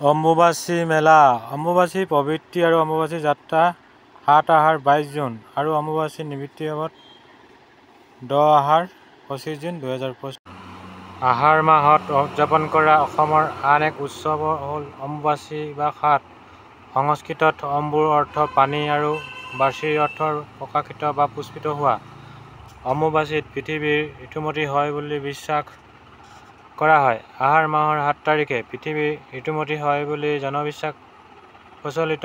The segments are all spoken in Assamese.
অম্বুবাচী মেলা। অম্বুবাচী প্ৰবৃত্তি আৰু অম্বুবাচী যাত্ৰা ৭ আহাৰ ২২ জুন আৰু অম্বুবাচী নিবৃত্তি হ'ব ১০ আহাৰ ২৫ জুন ২০২৫। আহাৰ মাহত উদযাপন কৰা অসমৰ আন এক উৎসৱ হ'ল অম্বুবাচী বা ষাঠ। সংস্কৃতত অম্বুৰ অৰ্থ পানী আৰু বাচীৰ অৰ্থ প্ৰকাশিত বা পুষ্পিত হোৱা। অম্বুবাচীত পৃথিৱীৰ ঋতুমতী হয় বুলি বিশ্বাস কৰা হয়। আহাৰ মাহৰ ৭ তাৰিখে পৃথিৱী ঋতুমতী হয় বুলি জনবিশ্বাস প্ৰচলিত।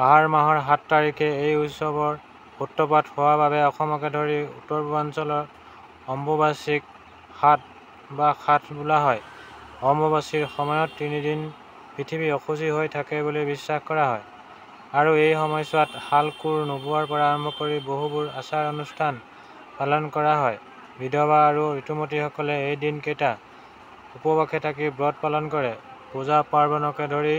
আহাৰ মাহৰ ৭ তাৰিখে এই উৎসৱৰ সূত্ৰপাত হোৱাৰ বাবে অসমকে ধৰি উত্তৰ-পূৰ্বাঞ্চলত অম্বুবাচীক ষাঠ বা ষাঠ বোলা হয়। অম্বুবাচীৰ সময়ত ৩ দিন পৃথিৱী অশুচি হৈ থাকে বুলি বিশ্বাস কৰা হয় আৰু এই সময়ছোৱাত হাল কোৰ নোবোৱাৰ পৰা আৰম্ভ কৰি বহুবোৰ আচাৰ-অনুষ্ঠান পালন কৰা হয়। বিধৱা আৰু ঋতুমতীসকলে এই দিনকেইটা উপবাসে থাকি ব্ৰত পালন কৰে। পূজা-পাৰ্বণকে ধৰি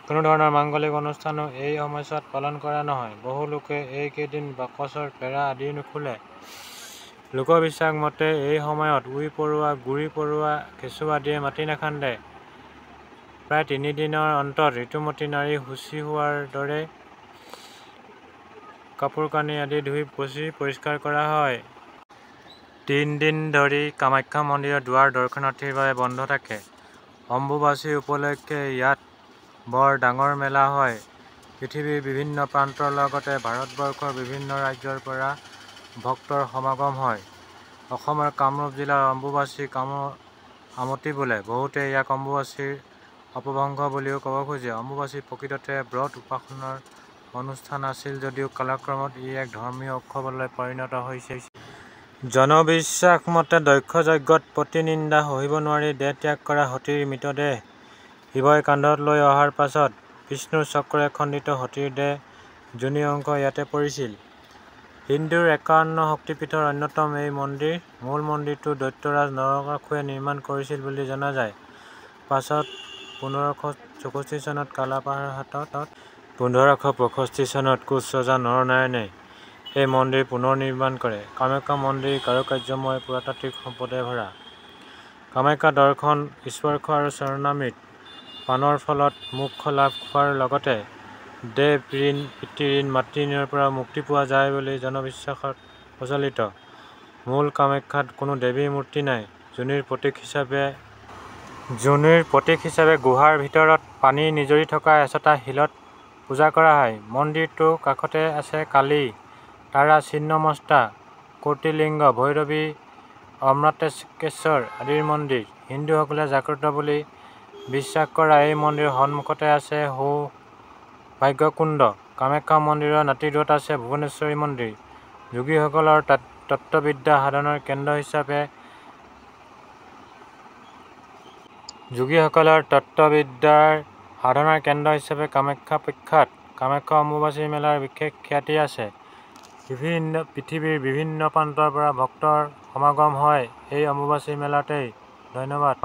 কোনো ধৰণৰ মাংগলিক অনুষ্ঠানো এই সময়ছোৱাত পালন কৰা নহয়। বহু লোকে এই কেইদিন বাকচৰ পেৰা আদি নোখোলে। লোকবিশ্বাস মতে এই সময়ত উই পৰুৱা, গুৰি পৰুৱা, কেঁচু আদিয়ে মাটি নাখান্দে। প্ৰায় ৩ দিনৰ অন্তত ঋতুমতী নাৰী শুচি হোৱাৰ দৰে কাপোৰ-কানি আদি ধুই পখালি পৰিষ্কাৰ কৰা হয়। ৩ দিন ধৰি কামাখ্যা মন্দিৰৰ দুৱাৰ দৰ্শনাৰ্থীৰ বাবে বন্ধ থাকে। অম্বুবাচী উপলক্ষে ইয়াত বৰ ডাঙৰ মেলা হয়। পৃথিৱীৰ বিভিন্ন প্ৰান্তৰ লগতে ভাৰতবৰ্ষৰ বিভিন্ন ৰাজ্যৰ পৰা ভক্তৰ সমাগম হয়। অসমৰ কামৰূপ জিলাৰ অম্বুবাচীক আমতি বোলে। বহুতে ইয়াক অম্বুবাচীৰ অপভ্ৰংশ বুলিও ক'ব খোজে। অম্বুবাচী প্ৰকৃততে ব্ৰত উপাসনাৰ অনুষ্ঠান আছিল যদিও কালক্ৰমত ই এক ধৰ্মীয় উৎসৱলৈ পৰিণত হৈছে। জনবিশ্বাস মতে দক্ষ যজ্ঞত পতি-নিন্দা সহিব নোৱাৰি দেহ ত্যাগ কৰা সতীৰ মৃতদেহ শিৱই কান্ধত লৈ অহাৰ পাছত বিষ্ণুৰ চক্ৰৰে খণ্ডিত সতীৰ দেহ যোনি অংশ ইয়াতে পৰিছিল। হিন্দুৰ ৫১ শক্তিপীঠৰ অন্যতম এই মন্দিৰ। মূল মন্দিৰটো দৈত্যৰাজ নৰকাসুৰে নিৰ্মাণ কৰিছিল বুলি জনা যায়। পাছত ১৫৬৪ চনত কালাপাহাৰৰ হাতত ১৫৬৫ চনত কোচ ৰজা নৰনাৰায়ণে এই মন্দিৰ পুনৰ নিৰ্মাণ কৰে। কামাখ্যা মন্দিৰ কাৰুকাৰ্যময় পুৰাতাত্ত্বিক সম্পদে ভৰা। কামাখ্যা দৰ্শন, স্পৰ্শ আৰু চৰণামৃত পানৰ ফলত মোক্ষ লাভ হোৱাৰ লগতে দেৱ ঋণ, পিতৃ ঋণ, মাতৃ ঋণৰ পৰা মুক্তি পোৱা যায় বুলি জনবিশ্বাসত প্ৰচলিত। মূল কামাখ্যাত কোনো দেৱীৰ মূৰ্তি নাই। যোনিৰ প্ৰতীক হিচাপে গুহাৰ ভিতৰত পানী নিজৰি থকা এচটা শিলত পূজা কৰা হয়। মন্দিৰটোৰ কাষতে আছে কালী, তাৰা, ছিন্নমস্তা, কৌটিলিংগ, ভৈৰৱী, অমৃতকেশ্বৰ আদিৰ মন্দিৰ। হিন্দুসকলে জাগ্ৰত বুলি বিশ্বাস কৰা এই মন্দিৰৰ সন্মুখতে আছে সৌভাগ্যকুণ্ড। কামাখ্যা মন্দিৰৰ নাতিদূৰত আছে ভুৱনেশ্বৰী মন্দিৰ। যোগীসকলৰ তত্ত্ববিদ্যা সাধনাৰ কেন্দ্ৰ হিচাপে কামাখ্যা প্ৰখ্যাত। কামাখ্যা অম্বুবাচী মেলাৰ বিশেষ খ্যাতি আছে। পৃথিৱীৰ বিভিন্ন প্ৰান্তৰ পৰা ভক্তৰ সমাগম হয় এই অম্বুবাচী মেলাতেই। ধন্যবাদ।